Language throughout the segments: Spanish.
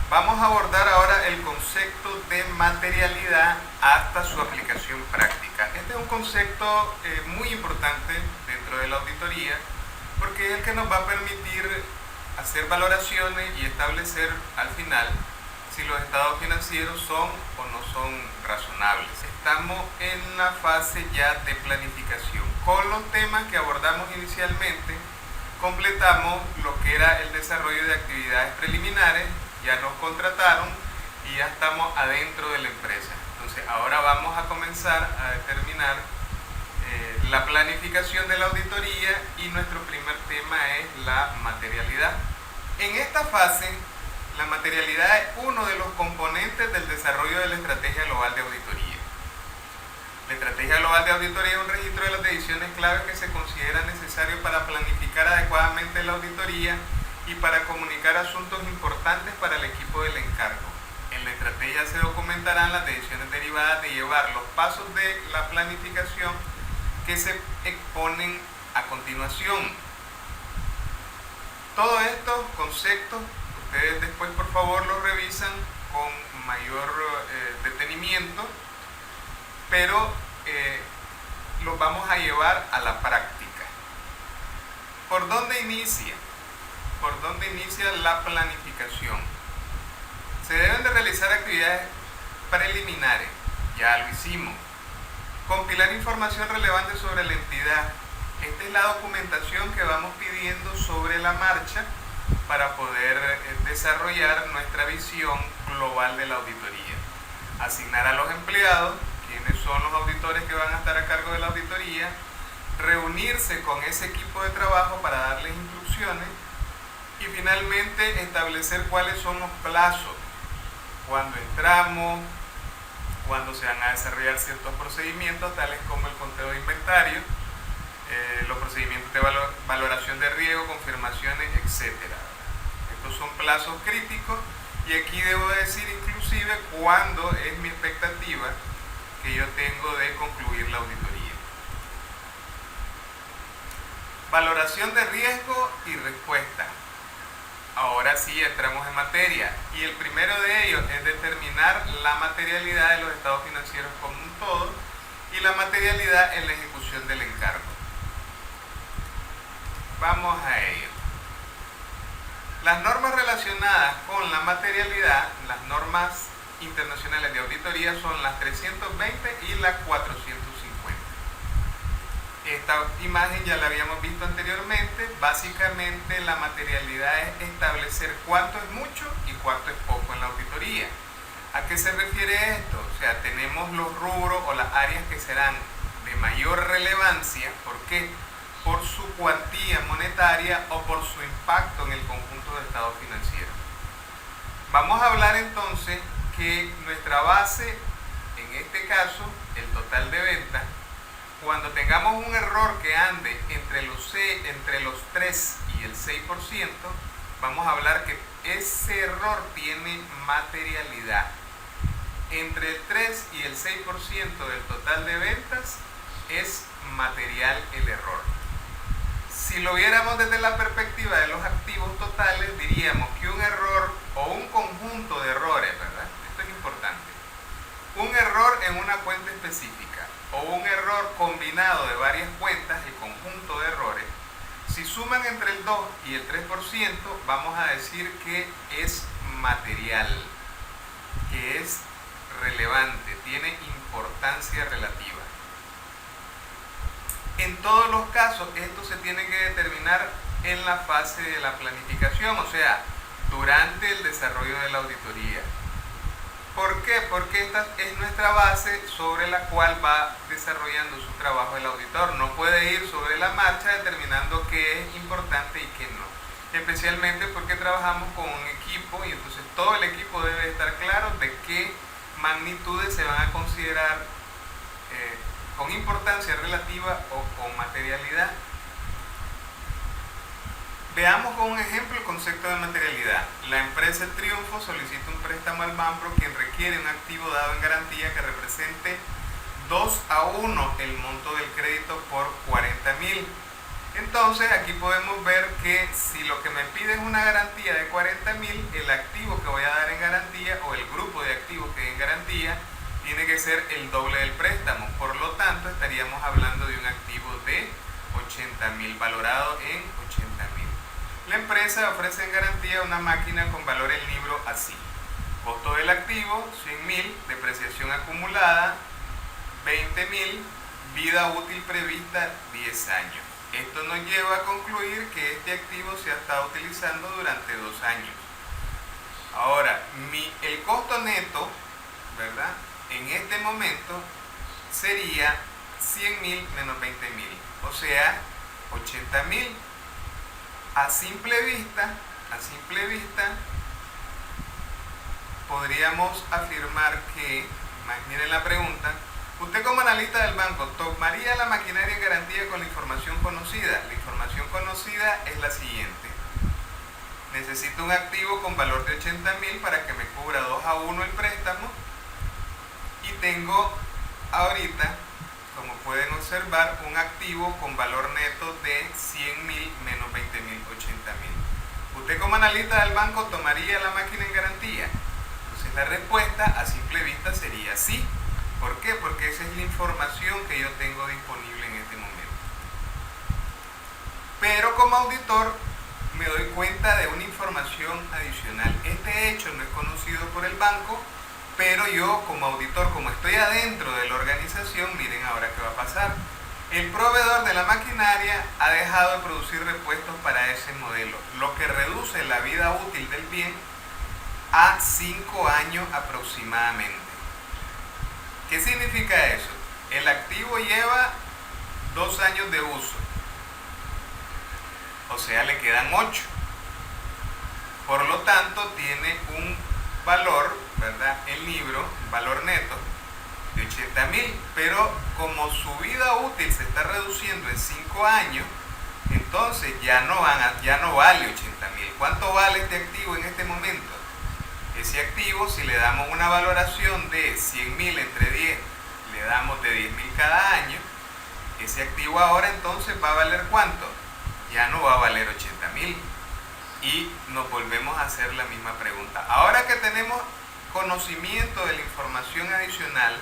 Vamos a abordar ahora el concepto de materialidad hasta su aplicación práctica. Este es un concepto muy importante dentro de la auditoría porque es el que nos va a permitir hacer valoraciones y establecer al final si los estados financieros son o no son razonables. Estamos en la fase ya de planificación. Con los temas que abordamos inicialmente, completamos lo que era el desarrollo de actividades preliminares, ya nos contrataron y ya estamos adentro de la empresa. Entonces ahora vamos a comenzar a determinar la planificación de la auditoría y nuestro primer tema es la materialidad. En esta fase, la materialidad es uno de los componentes del desarrollo de la estrategia global de auditoría. La estrategia global de auditoría es un registro de las decisiones claves que se considera necesario para planificar adecuadamente la auditoría y para comunicar asuntos importantes para el equipo del encargo. En la estrategia se documentarán las decisiones derivadas de llevar los pasos de la planificación que se exponen a continuación. Todos estos conceptos, ustedes después por favor los revisan con mayor detenimiento, pero los vamos a llevar a la práctica. ¿Por dónde inicia? ¿Por dónde inicia la planificación? Se deben de realizar actividades preliminares, ya lo hicimos. Compilar información relevante sobre la entidad. Esta es la documentación que vamos pidiendo sobre la marcha para poder desarrollar nuestra visión global de la auditoría. Asignar a los empleados, quienes son los auditores que van a estar a cargo de la auditoría, reunirse con ese equipo de trabajo para darles instrucciones y finalmente establecer cuáles son los plazos, cuando entramos, cuando se van a desarrollar ciertos procedimientos tales como el conteo de inventario, los procedimientos de valoración de riesgo, confirmaciones, etc. Estos son plazos críticos y aquí debo decir inclusive cuándo es mi expectativa que yo tengo de concluir la auditoría. Valoración de riesgo y respuesta. Ahora sí entramos en materia y el primero de ellos es determinar la materialidad de los estados financieros como un todo y la materialidad en la ejecución del encargo. Vamos a ello. Las normas relacionadas con la materialidad, las normas internacionales de auditoría son las 320 y las 450. Esta imagen ya la habíamos visto anteriormente. Básicamente la materialidad es establecer cuánto es mucho y cuánto es poco en la auditoría. ¿A qué se refiere esto? O sea, tenemos los rubros o las áreas que serán de mayor relevancia. ¿Por qué? Por su cuantía monetaria o por su impacto en el conjunto de estados financieros. Vamos a hablar entonces que nuestra base, en este caso, el total de ventas, cuando tengamos un error que ande entre los 3 y el 6%, vamos a hablar que ese error tiene materialidad. Entre el 3 y el 6% del total de ventas es material el error. Si lo viéramos desde la perspectiva de los activos totales, diríamos que un error o un conjunto de errores, ¿verdad? Esto es importante. Un error en una cuenta específica o un error combinado de varias cuentas, el conjunto de errores, si suman entre el 2 y el 3%, vamos a decir que es material, que es relevante, tiene importancia relativa. En todos los casos, esto se tiene que determinar en la fase de la planificación, o sea, durante el desarrollo de la auditoría. ¿Por qué? Porque esta es nuestra base sobre la cual va desarrollando su trabajo el auditor. No puede ir sobre la marcha determinando qué es importante y qué no. Especialmente porque trabajamos con un equipo y entonces todo el equipo debe estar claro de qué magnitudes se van a considerar con importancia relativa o con materialidad. Veamos con un ejemplo el concepto de materialidad. La empresa El Triunfo solicita un préstamo al Banpro quien requiere un activo dado en garantía que represente 2-1 el monto del crédito por 40.000. Entonces aquí podemos ver que si lo que me pide es una garantía de 40.000, el activo que voy a dar en ser el doble del préstamo. Por lo tanto, estaríamos hablando de un activo de 80.000, valorado en 80.000. La empresa ofrece en garantía una máquina con valor en libro así: costo del activo 100.000, depreciación acumulada 20.000, vida útil prevista 10 años. Esto nos lleva a concluir que este activo se ha estado utilizando durante 2 años. Ahora, el costo neto, ¿verdad?, en este momento sería 100.000 menos 20.000, o sea, 80.000. A simple vista, podríamos afirmar que, miren la pregunta: usted como analista del banco, ¿tomaría la maquinaria en garantía con la información conocida? La información conocida es la siguiente: necesito un activo con valor de 80.000 para que me cubra 2-1 el préstamo, y tengo ahorita, como pueden observar, un activo con valor neto de 100.000 menos 20.000, 80.000. ¿Usted como analista del banco tomaría la máquina en garantía? Entonces la respuesta a simple vista sería sí. ¿Por qué? Porque esa es la información que yo tengo disponible en este momento. Pero como auditor me doy cuenta de una información adicional. Este hecho no es conocido por el banco, pero yo como auditor, como estoy adentro de la organización, miren ahora qué va a pasar. El proveedor de la maquinaria ha dejado de producir repuestos para ese modelo, lo que reduce la vida útil del bien a 5 años aproximadamente. ¿Qué significa eso? El activo lleva 2 años de uso, o sea, le quedan 8. Por lo tanto, tiene un valor, ¿verdad?, el libro, valor neto de 80.000, pero como su vida útil se está reduciendo en 5 años, entonces ya no vale 80.000. ¿Cuánto vale este activo en este momento? Ese activo, si le damos una valoración de 100.000 entre 10, le damos de 10.000 cada año, ese activo ahora entonces va a valer ¿cuánto? Ya no va a valer 80.000. Y nos volvemos a hacer la misma pregunta. Ahora que tenemos conocimiento de la información adicional,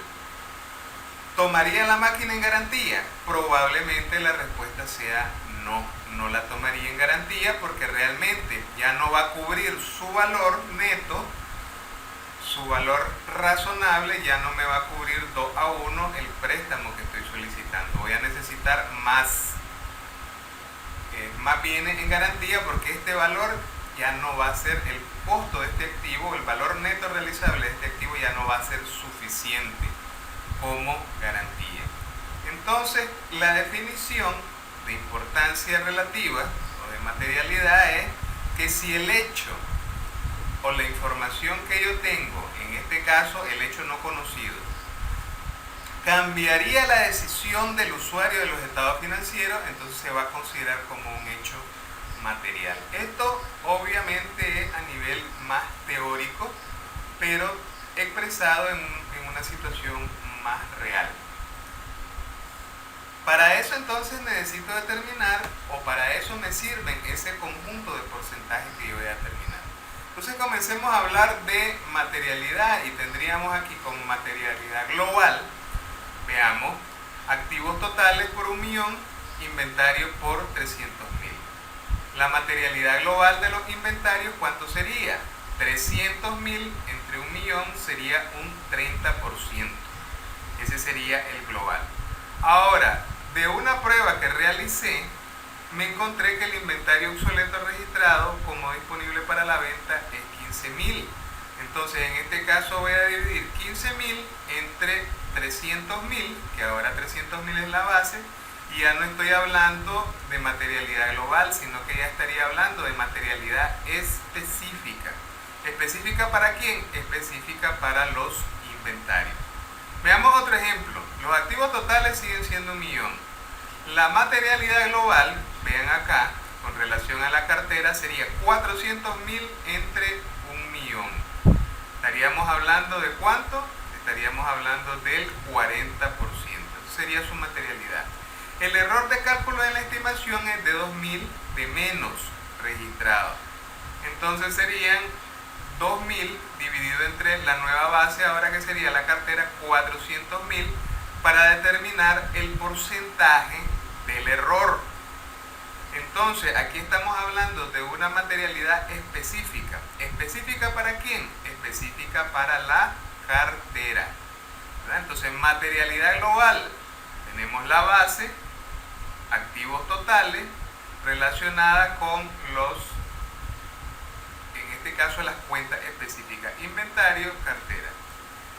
¿tomaría la máquina en garantía? Probablemente la respuesta sea no, no la tomaría en garantía, porque realmente ya no va a cubrir su valor neto, su valor razonable, ya no me va a cubrir 2-1 el préstamo que estoy solicitando. Voy a necesitar más bien en garantía, porque este valor ya no va a ser, el costo de este activo, el valor neto realizable de este activo ya no va a ser suficiente como garantía. Entonces, la definición de importancia relativa o de materialidad es que si el hecho o la información que yo tengo, en este caso el hecho no conocido, cambiaría la decisión del usuario de los estados financieros, entonces se va a considerar como un hecho material. Esto obviamente es a nivel más teórico, pero expresado en una situación más real. Para eso entonces necesito determinar, o para eso me sirven ese conjunto de porcentajes que yo voy a determinar. Entonces comencemos a hablar de materialidad, y tendríamos aquí como materialidad global, veamos, activos totales por 1.000.000, inventario por 300.000. La materialidad global de los inventarios, ¿cuánto sería? 300.000 entre 1.000.000 sería un 30%. Ese sería el global. Ahora, de una prueba que realicé, me encontré que el inventario obsoleto registrado como disponible para la venta es 15.000. Entonces, en este caso voy a dividir 15.000 entre 300.000, que ahora 300.000 es la base, y ya no estoy hablando de materialidad global, sino que ya estaría hablando de materialidad específica. ¿Específica para quién? Específica para los inventarios. Veamos otro ejemplo. Los activos totales siguen siendo 1.000.000. La materialidad global, vean acá, con relación a la cartera, sería 400.000 entre 1.000.000. ¿Estaríamos hablando de cuánto? Estaríamos hablando del 40%. Sería su materialidad. El error de cálculo de la estimación es de 2.000 de menos registrado. Entonces serían 2.000 dividido entre la nueva base, ahora que sería la cartera 400.000, para determinar el porcentaje del error. Entonces, aquí estamos hablando de una materialidad específica. ¿Específica para quién? Específica para la cartera, ¿verdad? Entonces, materialidad global, tenemos la base, activos totales, relacionada con los, en este caso, las cuentas específicas, inventario, cartera.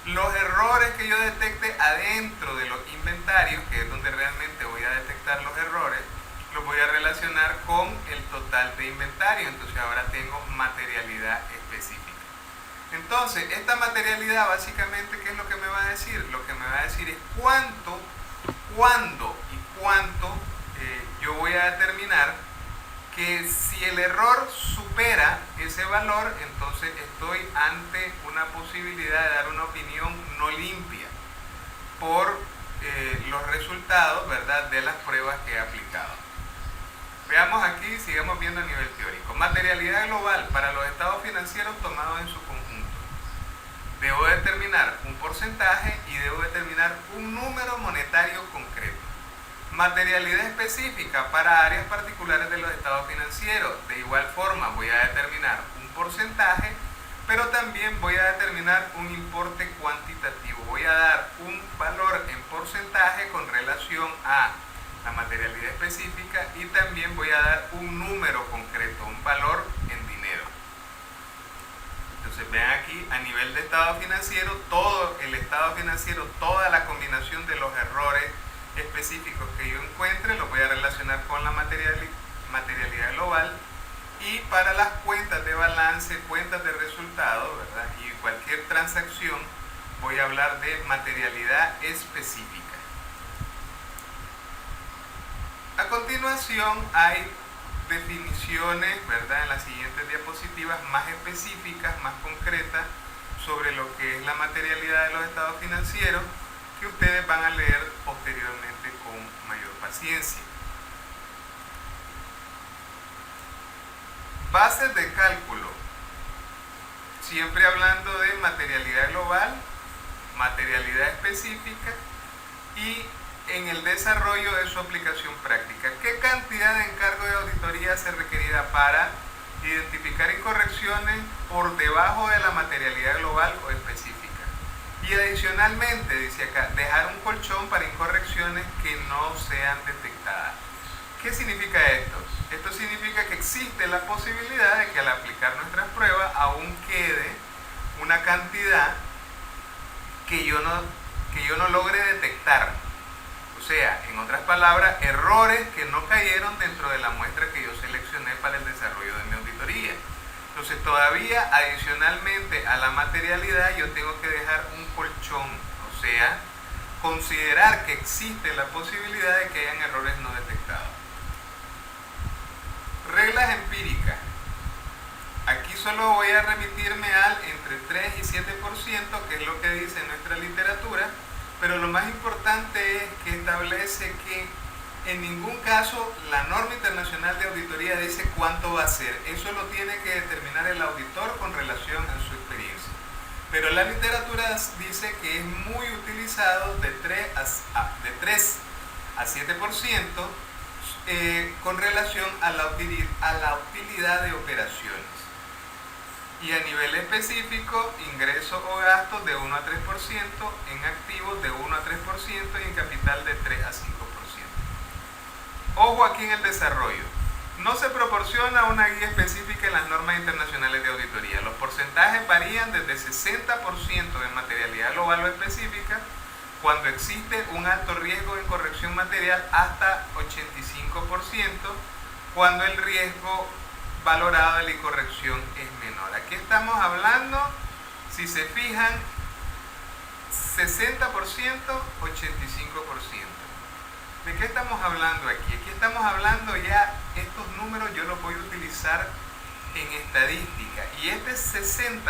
Los errores que yo detecte adentro de los inventarios, que es donde realmente voy a detectar los errores, los voy a relacionar con el total de inventario. Entonces ahora tengo materialidad específica. Entonces, esta materialidad básicamente, ¿qué es lo que me va a decir? Lo que me va a decir es cuánto, cuándo y cuánto yo voy a determinar que si el error supera ese valor, entonces estoy ante una posibilidad de dar una opinión no limpia por los resultados, ¿verdad?, de las pruebas que he aplicado. Veamos aquí, sigamos viendo a nivel teórico. Materialidad global para los estados financieros tomados en su conjunto. Debo determinar un porcentaje y debo determinar un número monetario concreto. Materialidad específica para áreas particulares de los estados financieros. De igual forma voy a determinar un porcentaje, pero también voy a determinar un importe cuantitativo. Voy a dar un valor en porcentaje con relación a la materialidad específica y también voy a dar un número concreto, un valor en dinero. Entonces vean aquí, a nivel de estado financiero, todo el estado financiero, toda la combinación de los errores específicos que yo encuentre, los voy a relacionar con la materialidad global. Y para las cuentas de balance, cuentas de resultados, ¿verdad?, y cualquier transacción, voy a hablar de materialidad específica. A continuación hay definiciones, ¿verdad?, en las siguientes diapositivas más específicas, más concretas, sobre lo que es la materialidad de los estados financieros, que ustedes van a leer posteriormente con mayor paciencia. Bases de cálculo, siempre hablando de materialidad global, materialidad específica y en el desarrollo de su aplicación práctica. ¿Qué cantidad de encargo de auditoría se requerirá para identificar incorrecciones por debajo de la materialidad global o específica? Y adicionalmente, dice acá, dejar un colchón para incorrecciones que no sean detectadas. ¿Qué significa esto? Esto significa que existe la posibilidad de que al aplicar nuestras pruebas aún quede una cantidad que yo no logre detectar. O sea, en otras palabras, errores que no cayeron dentro de la muestra que yo seleccioné para el desarrollo de mi auditoría. Entonces, todavía adicionalmente a la materialidad yo tengo que dejar un colchón, o sea, considerar que existe la posibilidad de que hayan errores no detectados. Reglas empíricas. Aquí solo voy a remitirme al entre 3 y 7%, que es lo que dice nuestra literatura, pero lo más importante es que establece que en ningún caso la norma internacional de auditoría dice cuánto va a ser. Eso lo tiene que determinar el auditor con relación a su experiencia. Pero la literatura dice que es muy utilizado de 3 a 7% con relación a la utilidad de operaciones. Y a nivel específico, ingresos o gastos de 1 a 3%, en activos de 1 a 3% y en capital de 3 a 5%. Ojo aquí en el desarrollo. No se proporciona una guía específica en las normas internacionales de auditoría. Los porcentajes varían desde 60% en materialidad global o específica, cuando existe un alto riesgo de incorrección material, hasta 85%, cuando el riesgo valorado de la incorrección es menor. Aquí estamos hablando, si se fijan, 60%, 85%. ¿De qué estamos hablando aquí? Aquí estamos hablando ya, estos números yo los voy a utilizar en estadística, y este 60%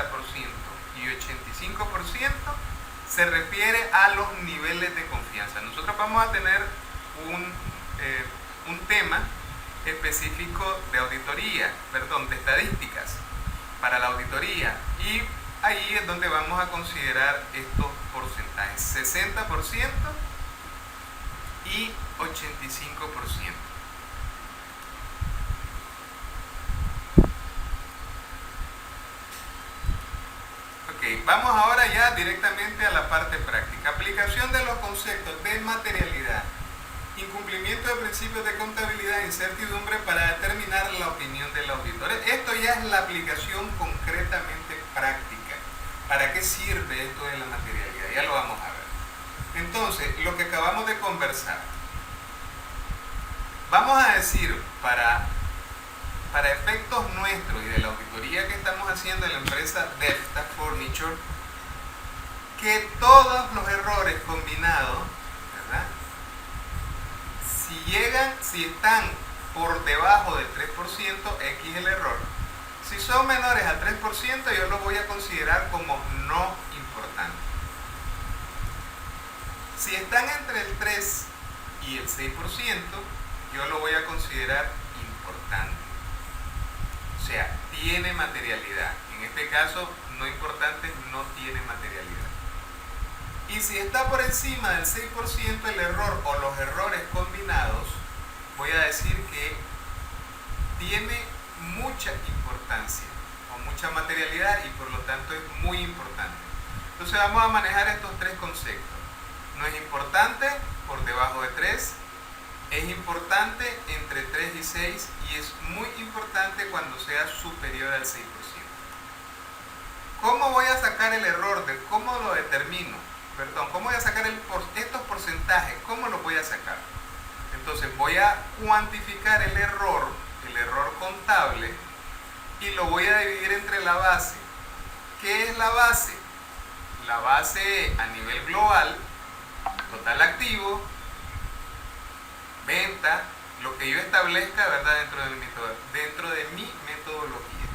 y 85% se refiere a los niveles de confianza. Nosotros vamos a tener un tema específico de auditoría, de estadísticas, para la auditoría. Y ahí es donde vamos a considerar estos porcentajes, 60% y 85%. Ok, vamos ahora ya directamente a la parte práctica. Aplicación de los conceptos de materialidad, incumplimiento de principios de contabilidad e incertidumbre para determinar la opinión del auditor. Esto ya es la aplicación concretamente práctica. ¿Para qué sirve esto de la materialidad? Ya lo vamos a ver. Entonces, lo que acabamos de conversar. Vamos a decir, para efectos nuestros y de la auditoría que estamos haciendo en la empresa Delta Furniture, que todos los errores combinados, ¿verdad? Si están por debajo del 3%, X es el error. Si son menores al 3%, yo los voy a considerar como no importantes. Si están entre el 3 y el 6%, yo lo voy a considerar importante. O sea, tiene materialidad. En este caso, no importante, no tiene materialidad. Y si está por encima del 6% el error o los errores combinados, voy a decir que tiene mucha importancia o mucha materialidad y por lo tanto es muy importante. Entonces vamos a manejar estos tres conceptos. No es importante por debajo de 3, es importante entre 3 y 6 y es muy importante cuando sea superior al 6%. ¿Cómo voy a sacar el error? ¿Cómo lo determino? ¿Cómo voy a sacar estos porcentajes? ¿Cómo los voy a sacar? Entonces voy a cuantificar el error contable y lo voy a dividir entre la base. ¿Qué es la base? La base a nivel global, total activo, venta, lo que yo establezca, ¿verdad? Dentro de mi metodología.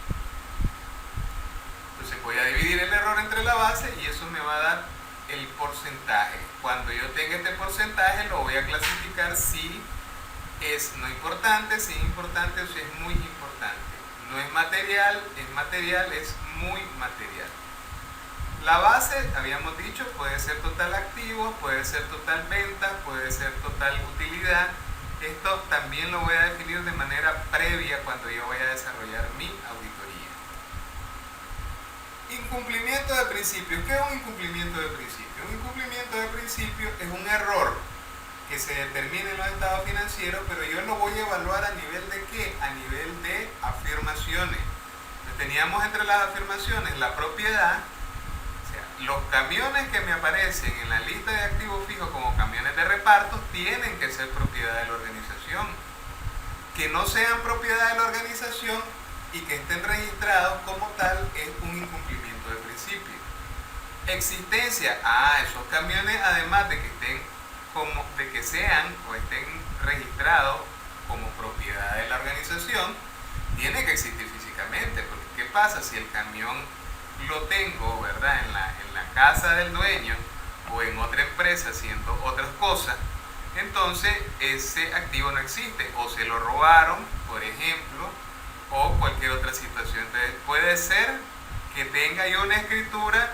Entonces voy a dividir el error entre la base y eso me va a dar el porcentaje. Cuando yo tenga este porcentaje lo voy a clasificar si es no importante, si es importante o si es muy importante. No es material, es material, es muy material. La base, habíamos dicho, puede ser total activo, puede ser total venta, puede ser total utilidad. Esto también lo voy a definir de manera previa cuando yo vaya a desarrollar mi auditoría. Incumplimiento de principios. ¿Qué es un incumplimiento de principio? Un incumplimiento de principio es un error que se determina en los estados financieros, pero yo lo voy a evaluar a nivel de ¿qué? A nivel de afirmaciones. Teníamos entre las afirmaciones la propiedad. Los camiones que me aparecen en la lista de activos fijos como camiones de reparto tienen que ser propiedad de la organización. Que no sean propiedad de la organización y que estén registrados como tal es un incumplimiento de principio. Existencia, esos camiones además de que sean o estén registrados como propiedad de la organización, tiene que existir físicamente, porque ¿qué pasa si el camión lo tengo, ¿verdad?, en la casa del dueño o en otra empresa haciendo otras cosas? Entonces ese activo no existe, o se lo robaron, por ejemplo, o cualquier otra situación. Entonces puede ser que tenga yo una escritura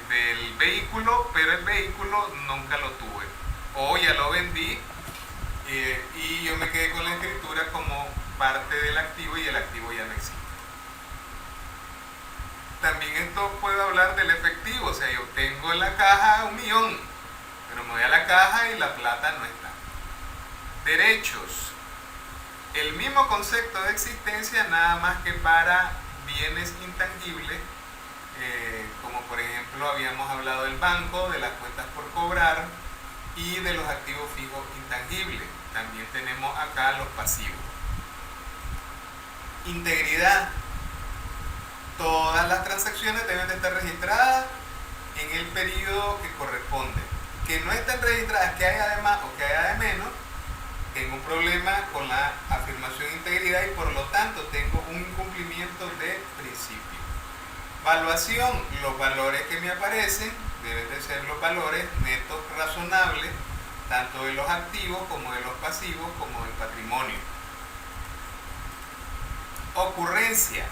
del vehículo, pero el vehículo nunca lo tuve, o ya lo vendí y yo me quedé con la escritura como parte del activo y el activo ya no existe. También esto puedo hablar del efectivo, o sea, yo tengo en la caja 1.000.000, pero me voy a la caja y la plata no está. Derechos. El mismo concepto de existencia, nada más que para bienes intangibles, como por ejemplo habíamos hablado del banco, de las cuentas por cobrar y de los activos fijos intangibles. También tenemos acá los pasivos. Integridad. Todas las transacciones deben de estar registradas en el periodo que corresponde. Que no estén registradas, que haya de más o que haya de menos, tengo un problema con la afirmación de integridad y por lo tanto tengo un incumplimiento de principio. Valuación. Los valores que me aparecen deben de ser los valores netos razonables, tanto de los activos como de los pasivos como del patrimonio. Ocurrencia.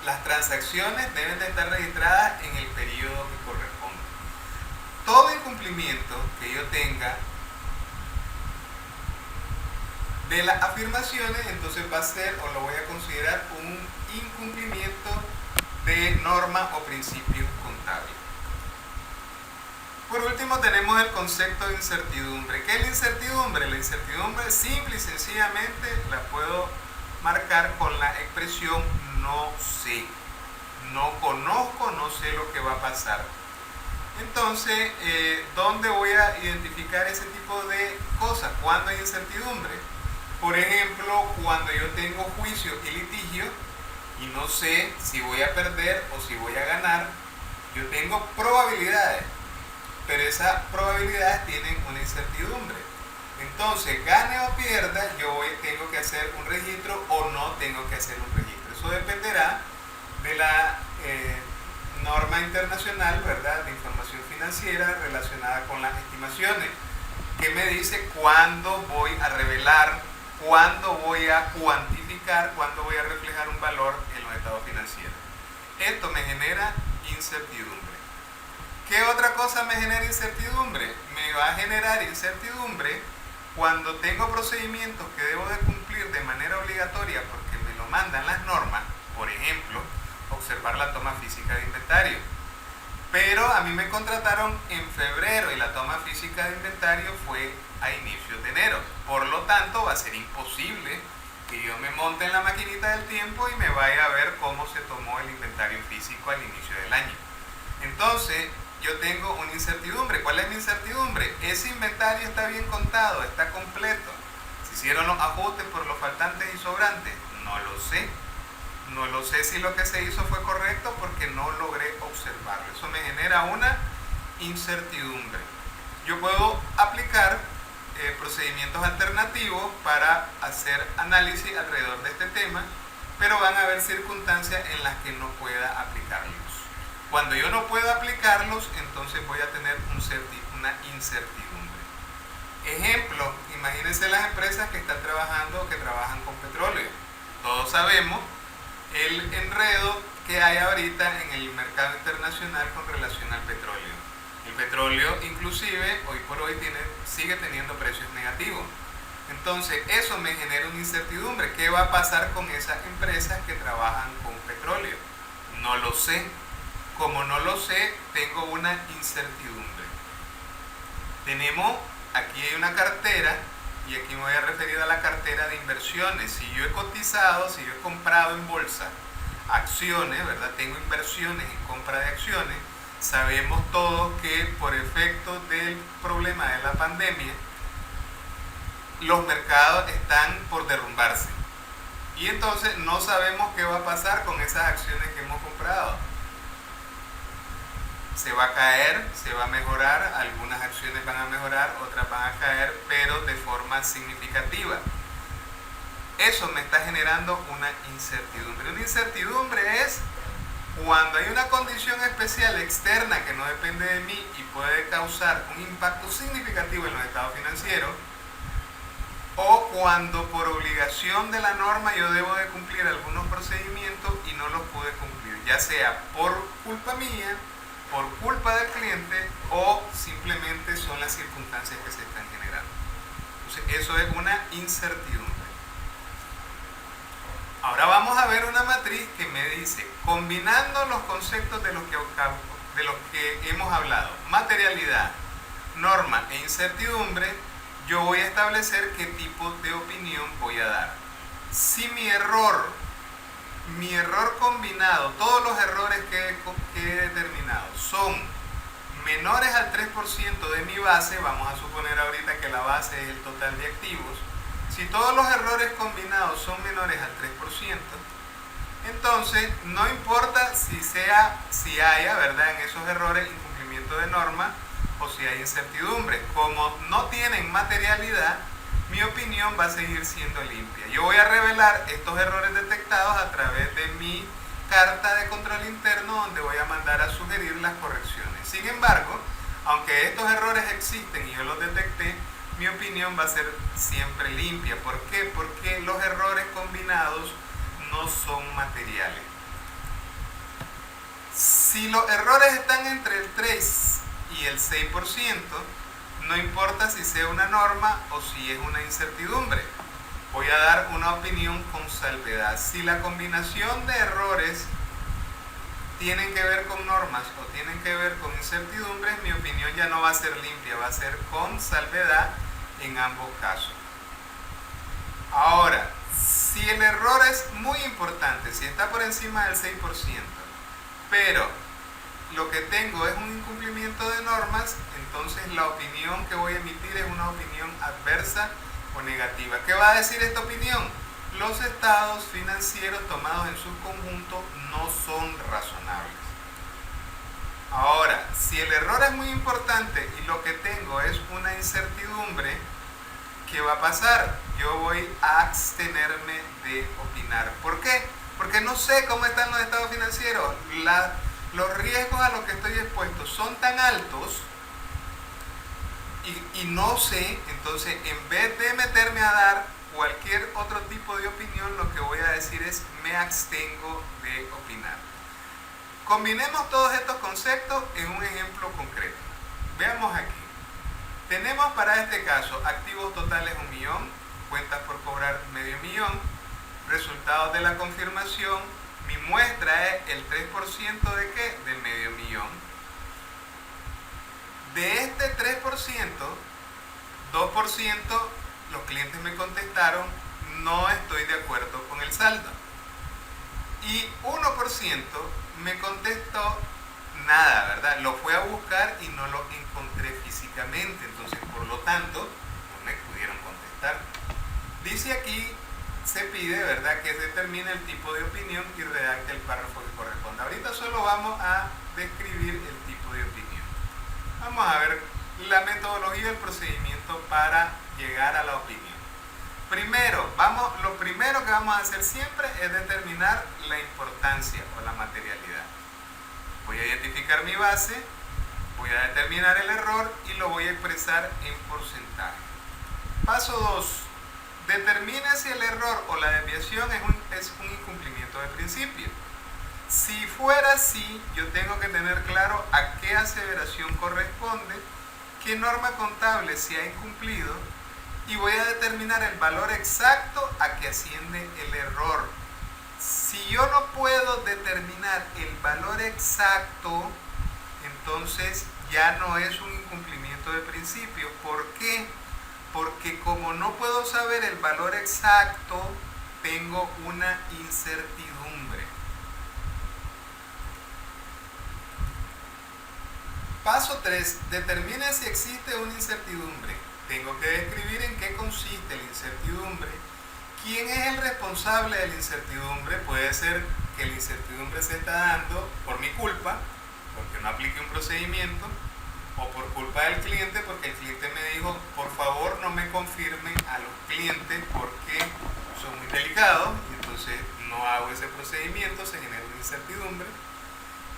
las transacciones deben de estar registradas en el periodo que corresponde. Todo incumplimiento que yo tenga de las afirmaciones, entonces va a ser o lo voy a considerar un incumplimiento de norma o principio contable. Por último tenemos el concepto de incertidumbre. ¿Qué es la incertidumbre? La incertidumbre simple y sencillamente la puedo marcar con la expresión no sé. No conozco, no sé lo que va a pasar. Entonces, ¿dónde voy a identificar ese tipo de cosas? ¿Cuándo hay incertidumbre? Por ejemplo, cuando yo tengo juicio y litigio y no sé si voy a perder o si voy a ganar, yo tengo probabilidades, pero esas probabilidades tienen una incertidumbre. Entonces, gane o pierda, tengo que hacer un registro o no tengo que hacer un registro. Eso dependerá de la norma internacional, ¿verdad?, de información financiera relacionada con las estimaciones, que me dice cuándo voy a revelar, cuándo voy a cuantificar, cuándo voy a reflejar un valor en los estados financieros. Esto me genera incertidumbre. ¿Qué otra cosa me genera incertidumbre? Me va a generar incertidumbre cuando tengo procedimientos que debo de cumplir de manera obligatoria porque me lo mandan las normas. Por ejemplo, observar la toma física de inventario. Pero a mí me contrataron en febrero y la toma física de inventario fue a inicios de enero. Por lo tanto, va a ser imposible que yo me monte en la maquinita del tiempo y me vaya a ver cómo se tomó el inventario físico al inicio del año. Entonces, yo tengo una incertidumbre. ¿Cuál es mi incertidumbre? Ese inventario está bien contado, está completo. ¿Se hicieron los ajustes por los faltantes y sobrantes? No lo sé. No lo sé si lo que se hizo fue correcto porque no logré observarlo. Eso me genera una incertidumbre. Yo puedo aplicar procedimientos alternativos para hacer análisis alrededor de este tema, pero van a haber circunstancias en las que no pueda aplicarlos. Cuando yo no puedo aplicarlos, entonces voy a tener una incertidumbre. Ejemplo, imagínense las empresas que están trabajando o que trabajan con petróleo. Todos sabemos el enredo que hay ahorita en el mercado internacional con relación al petróleo. El petróleo inclusive hoy por hoy sigue teniendo precios negativos. Entonces eso me genera una incertidumbre. ¿Qué va a pasar con esas empresas que trabajan con petróleo? No lo sé. Como no lo sé, tengo una incertidumbre. Aquí hay una cartera. Y aquí me voy a referir a la cartera de inversiones. Si yo he cotizado, si yo he comprado en bolsa acciones, ¿verdad? Tengo inversiones en compra de acciones. Sabemos todos que por efecto del problema de la pandemia, los mercados están por derrumbarse. Y entonces no sabemos qué va a pasar con esas acciones que hemos comprado. Se va a caer, se va a mejorar, algunas acciones van a mejorar, otras van a caer, pero de forma significativa. Eso me está generando una incertidumbre. Una incertidumbre es cuando hay una condición especial externa que no depende de mí y puede causar un impacto significativo en los estados financieros, o cuando por obligación de la norma yo debo de cumplir algunos procedimientos y no los pude cumplir, ya sea por culpa mía, por culpa del cliente o simplemente son las circunstancias que se están generando. Entonces eso es una incertidumbre. Ahora vamos a ver una matriz que me dice, combinando los conceptos de los que hemos hablado, materialidad, norma e incertidumbre, yo voy a establecer qué tipo de opinión voy a dar. Si mi error combinado, todos los errores que he determinado son menores al 3% de mi base, vamos a suponer ahorita que la base es el total de activos, si todos los errores combinados son menores al 3%, entonces no importa si haya, ¿verdad?, en esos errores incumplimiento de norma o si hay incertidumbre. Como no tienen materialidad, mi opinión va a seguir siendo limpia. Yo voy a revelar estos errores detectados a través de mi carta de control interno, donde voy a mandar a sugerir las correcciones. Sin embargo, aunque estos errores existen y yo los detecté, mi opinión va a ser siempre limpia. ¿Por qué? Porque los errores combinados no son materiales. Si los errores están entre el 3 y el 6%, no importa si sea una norma o si es una incertidumbre. Voy a dar una opinión con salvedad. Si la combinación de errores tienen que ver con normas o tienen que ver con incertidumbres, mi opinión ya no va a ser limpia, va a ser con salvedad en ambos casos. Ahora, si el error es muy importante, si está por encima del 6%, pero lo que tengo es un incumplimiento de normas, entonces la opinión que voy a emitir es una opinión adversa o negativa. ¿Qué va a decir esta opinión? Los estados financieros tomados en su conjunto no son razonables. Ahora, si el error es muy importante y lo que tengo es una incertidumbre, ¿qué va a pasar? Yo voy a abstenerme de opinar. ¿Por qué? Porque no sé cómo están los estados financieros. Los riesgos a los que estoy expuesto son tan altos y no sé, entonces en vez de meterme a dar cualquier otro tipo de opinión, lo que voy a decir es me abstengo de opinar. Combinemos todos estos conceptos en un ejemplo concreto. Veamos aquí. Tenemos para este caso activos totales 1.000.000, cuentas por cobrar 500.000, resultados de la confirmación. Mi muestra es el 3% de ¿qué? De 500.000. De este 3%, 2% los clientes me contestaron no estoy de acuerdo con el saldo. Y 1% me contestó nada, ¿verdad? Lo fui a buscar y no lo encontré físicamente, entonces por lo tanto no me pudieron contestar. Dice aquí, se pide, ¿verdad?, que determine el tipo de opinión y redacte el párrafo que corresponda. Ahorita solo vamos a describir el tipo de opinión. Vamos a ver la metodología del procedimiento para llegar a la opinión. Primero, lo primero que vamos a hacer siempre es determinar la importancia o la materialidad. Voy a identificar mi base, voy a determinar el error y lo voy a expresar en porcentaje. Paso 2. Determine si el error o la desviación es un incumplimiento de principio. Si fuera así, yo tengo que tener claro a qué aseveración corresponde, qué norma contable se ha incumplido y voy a determinar el valor exacto a que asciende el error. Si yo no puedo determinar el valor exacto, entonces ya no es un incumplimiento de principio. ¿Por qué? Porque como no puedo saber el valor exacto, tengo una incertidumbre. Paso 3. Determine si existe una incertidumbre. Tengo que describir en qué consiste la incertidumbre. ¿Quién es el responsable de la incertidumbre? Puede ser que la incertidumbre se está dando por mi culpa, porque no apliqué un procedimiento, o por culpa del cliente, porque el cliente me dijo, por favor no me confirmen a los clientes porque son muy delicados, y entonces no hago ese procedimiento, se genera una incertidumbre.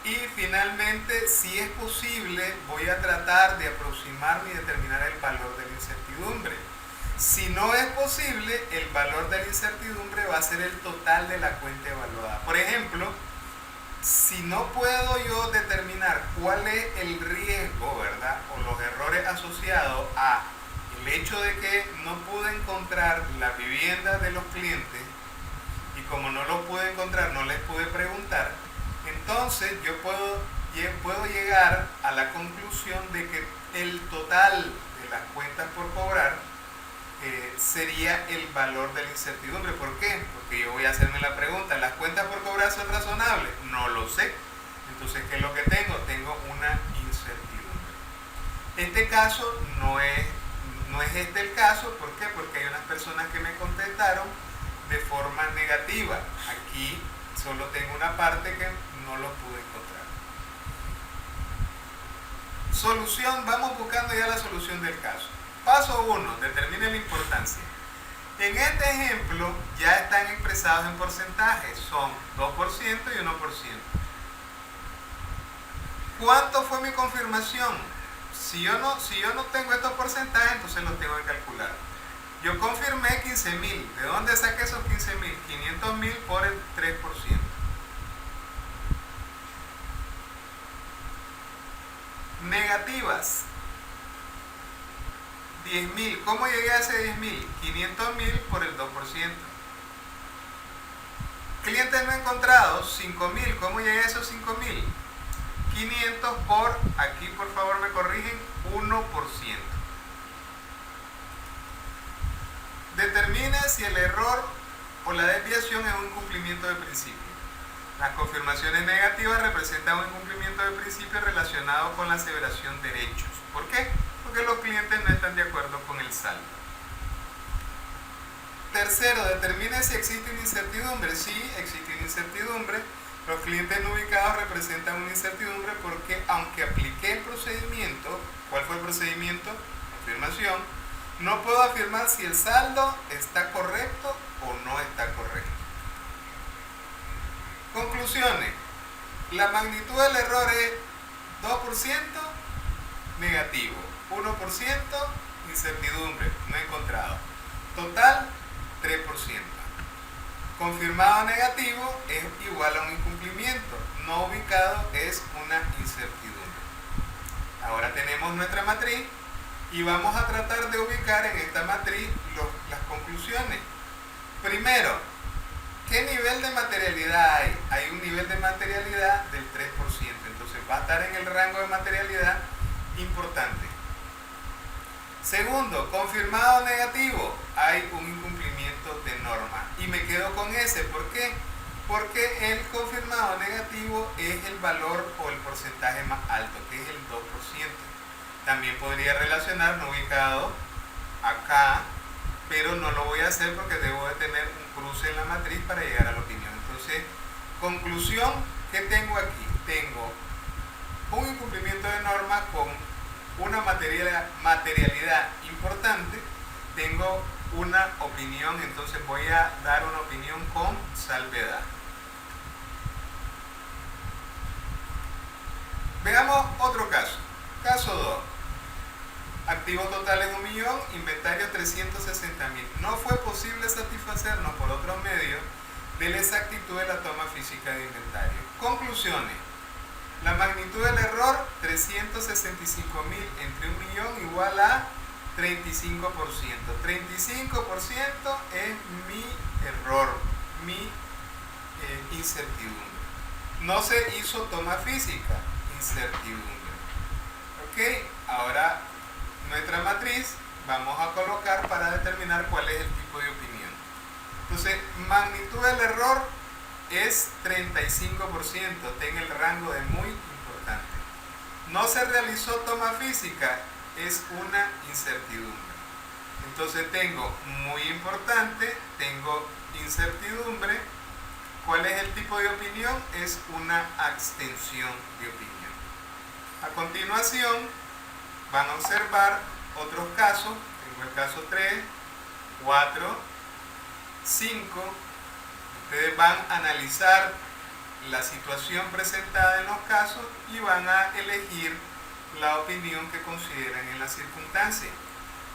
Y finalmente, si es posible, voy a tratar de aproximarme y determinar el valor de la incertidumbre. Si no es posible, el valor de la incertidumbre va a ser el total de la cuenta evaluada. Por ejemplo, si no puedo yo determinar cuál es el riesgo, ¿verdad?, o los errores asociados a el hecho de que no pude encontrar la vivienda de los clientes, y como no lo pude encontrar, no les pude preguntar, entonces yo puedo llegar a la conclusión de que el total de las cuentas por cobrar sería el valor de la incertidumbre. ¿Por qué? Porque yo voy a hacerme la pregunta, ¿las cuentas por cobrar son razonables? No lo sé. Entonces, ¿qué es lo que tengo? Tengo una incertidumbre. Este caso no es este el caso. ¿Por qué? Porque hay unas personas que me contestaron de forma negativa. Aquí solo tengo una parte que no lo pude encontrar. Solución, vamos buscando ya la solución del caso. Paso 1, determine la importancia. En este ejemplo ya están expresados en porcentajes, son 2% y 1%. ¿Cuánto fue mi confirmación? Si yo no tengo estos porcentajes, entonces los tengo que calcular. Yo confirmé 15.000. ¿De dónde saqué esos 15.000? 500.000 por el 3%. 500.000 Negativas. 10.000. ¿Cómo llegué a ese 10.000? 500.000 por el 2%. Clientes no encontrados, 5.000. ¿Cómo llegué a esos 5.000? 500 por, aquí por favor me corrigen, 1%. Determina si el error o la desviación es un incumplimiento de principio. Las confirmaciones negativas representan un incumplimiento de principio relacionado con la aseveración de derechos. ¿Por qué? Porque los clientes no están de acuerdo con el saldo. Tercero, determine si existe una incertidumbre. Sí, existe una incertidumbre. Los clientes no ubicados representan una incertidumbre porque aunque apliqué el procedimiento, ¿cuál fue el procedimiento? Confirmación. No puedo afirmar si el saldo está correcto o no está correcto. Conclusiones. La magnitud del error es 2% negativo, 1% incertidumbre, no encontrado. Total, 3%. Confirmado negativo es igual a un incumplimiento, no ubicado es una incertidumbre. Ahora tenemos nuestra matriz y vamos a tratar de ubicar en esta matriz las conclusiones. Primero, ¿qué nivel de materialidad hay? Hay un nivel de materialidad del 3%, entonces va a estar en el rango de materialidad importante. Segundo, confirmado negativo, hay un incumplimiento de norma y me quedo con ese. ¿Por qué? Porque el confirmado negativo es el valor o el porcentaje más alto, que es el 2%. También podría relacionar no ubicado acá, pero no lo voy a hacer porque debo de tener un cruce en la matriz para llegar a la opinión. Entonces, conclusión, ¿qué tengo aquí? Tengo un incumplimiento de norma con una materialidad importante, tengo una opinión, entonces voy a dar una opinión con salvedad. Veamos otro caso. Caso 2. Activos totales 1.000.000, inventario 360.000. No fue posible satisfacernos por otros medios de la exactitud de la toma física de inventario. Conclusiones. La magnitud del error, 365.000 entre 1.000.000 igual a 35%. 35% es mi error, mi incertidumbre. No se hizo toma física, incertidumbre. Ok, ahora nuestra matriz vamos a colocar para determinar cuál es el tipo de opinión. Entonces, magnitud del error es 35%, está en el rango de muy importante. No se realizó toma física, es una incertidumbre. Entonces tengo muy importante, tengo incertidumbre. ¿Cuál es el tipo de opinión? Es una abstención de opinión. A continuación van a observar otros casos. Tengo el caso 3, 4, 5. Ustedes van a analizar la situación presentada en los casos y van a elegir la opinión que consideren en la circunstancia.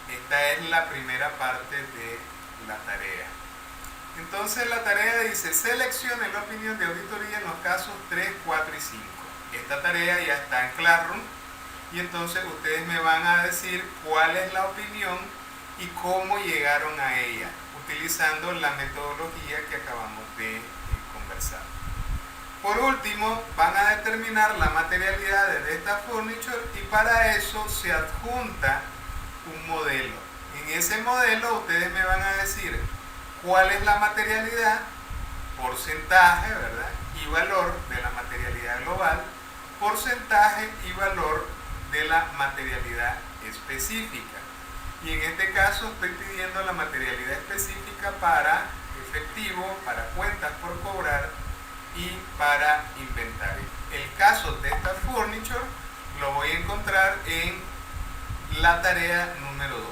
Esta es la primera parte de la tarea. Entonces la tarea dice, seleccione la opinión de auditoría en los casos 3, 4 y 5. Esta tarea ya está en Classroom y entonces ustedes me van a decir cuál es la opinión y cómo llegaron a ella, utilizando la metodología que acabamos de conversar. Por último, van a determinar la materialidad de esta furniture y para eso se adjunta un modelo. En ese modelo ustedes me van a decir cuál es la materialidad, porcentaje, ¿verdad? Y valor de la materialidad global, porcentaje y valor de la materialidad específica. Y en este caso estoy pidiendo la materialidad específica para efectivo, para cuentas por cobrar y para inventario. El caso de esta furniture lo voy a encontrar en la tarea número 2.